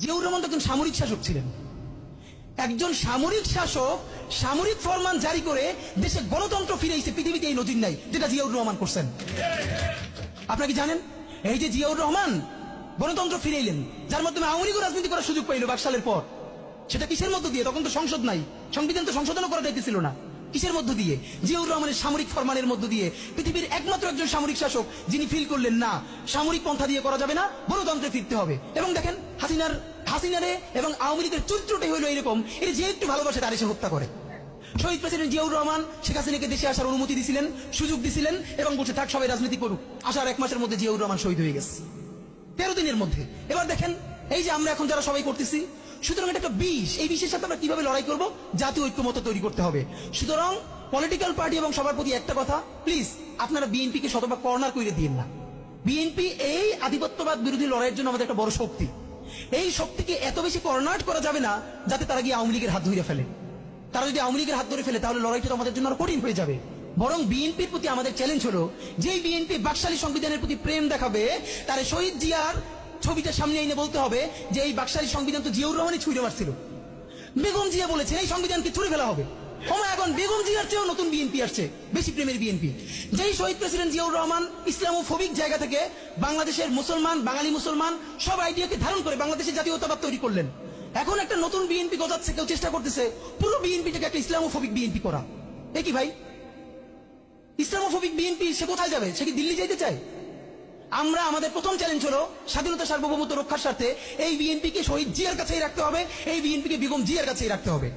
জিয়াউর রহমান তো একজন সামরিক শাসক ছিলেন। একজন সামরিক শাসক সামরিক ফরমান জারি করে দেশে গণতন্ত্র ফিরেছে, পৃথিবীতে এই নজির নাই যেটা জিয়াউর রহমান করছেন। আপনারা কি জানেন এই যে জিয়াউর রহমান গণতন্ত্র ফিরাইলেন, যার মাধ্যমে আওয়ামী লীগ রাজনীতি করার সুযোগ পাইল 22 সালের পর, সেটা কিসের মধ্য দিয়ে? তখন তো সংসদ নাই, সংবিধান তো সংশোধনও করা যাইতেছিল না। কিসের মধ্য দিয়ে? জিয়াউর রহমানের সামরিক ফরমানের মধ্য দিয়ে। পৃথিবীর একমাত্র একজন সামরিক শাসক যিনি ফিল করলেন না সামরিক পন্থা দিয়ে করা যাবে না, গণতন্ত্রে ফিরতে হবে। এবং দেখেন হাসিনারে এবং আওয়ামী লীগের চরিত্রটাই হইল এরকম, এর যে একটু ভালোবাসে তার এসে হত্যা করে। শহীদ প্রেসিডেন্ট জিয়াউর রহমান শেখ হাসিনাকে দেশে আসার অনুমতি দিছিলেন, সুযোগ দিছিলেন এবং বলছে থাক সবাই রাজনীতি করুক। আসার 1 মাসের মধ্যে জিয়াউর রহমান শহীদ হয়ে গেছে, 13 দিনের মধ্যে। এবার দেখেন এই যে আমরা এখন যারা সবাই করতেছি, সুতরাং এটা একটা বিষ। এই বিষের সাথে আমরা কিভাবে লড়াই করব? জাতীয় ঐক্যমত্য তৈরি করতে হবে। সুতরাং পলিটিক্যাল পার্টি এবং সবার প্রতি একটা কথা, প্লিজ আপনারা বিএনপি কে শতভাগ কর্নার করে দিন না। বিএনপি এই আধিপত্যবাদ বিরোধী লড়াইয়ের জন্য আমাদের একটা বড় শক্তি। এই শক্তিকে এত বেশি কর্নার করা যাবে না যাতে তারা গিয়ে আওয়ামী লীগের হাত ধরে ফেলে। তারা যদি আওয়ামী লীগের হাত ধরে ফেলে তাহলে লড়াইটা আমাদের জন্য আরো কঠিন হয়ে যাবে। বরং বিএনপির প্রতি আমাদের চ্যালেঞ্জ হলো, যেই বিএনপি বাকশালী সংবিধানের প্রতি প্রেম দেখাবে, তার শহীদ জিয়ার ছবিটা সামনে এনে বলতে হবে যে এই বাকশালী সংবিধান তো জিয়াউর রহমানই ছুঁড়ে মারছিল। বেগম জিয়া বলেছেন এই সংবিধানকে ছুঁড়ে ফেলা হবে। এখন বেগম জিয়ার চেয়েও নতুন বিএনপি আসছে, বেশি প্রেমের বিএনপি। যেই শহীদ প্রেসিডেন্ট জিয়াউর রহমান ইসলামোফোবিক জায়গা থেকে বাংলাদেশের মুসলমান, বাঙালি মুসলমান সব আইডিয়াকে ধারণ করে বাংলাদেশের জাতীয়তাবাদ তৈরি করলেন। এখন একটা নতুন বিএনপি গজাচ্ছে, কেউ চেষ্টা করতেছে পুরো বিএনপিটাকে একটা ইসলামোফোবিক বিএনপি করা। এ কি ভাই? ইসলামোফোবিক বিএনপি সে কোথায় যাবে? সে কি দিল্লি যাইতে চায়? আমরা আমাদের প্রথম চ্যালেঞ্জ হলো স্বাধীনতা সার্বভৌমত্ব রক্ষার স্বার্থে এই বিএনপিকে শহীদ জিয়ার কাছেই রাখতে হবে, এই বিএনপিকে বেগম জিয়ার কাছেই রাখতে হবে।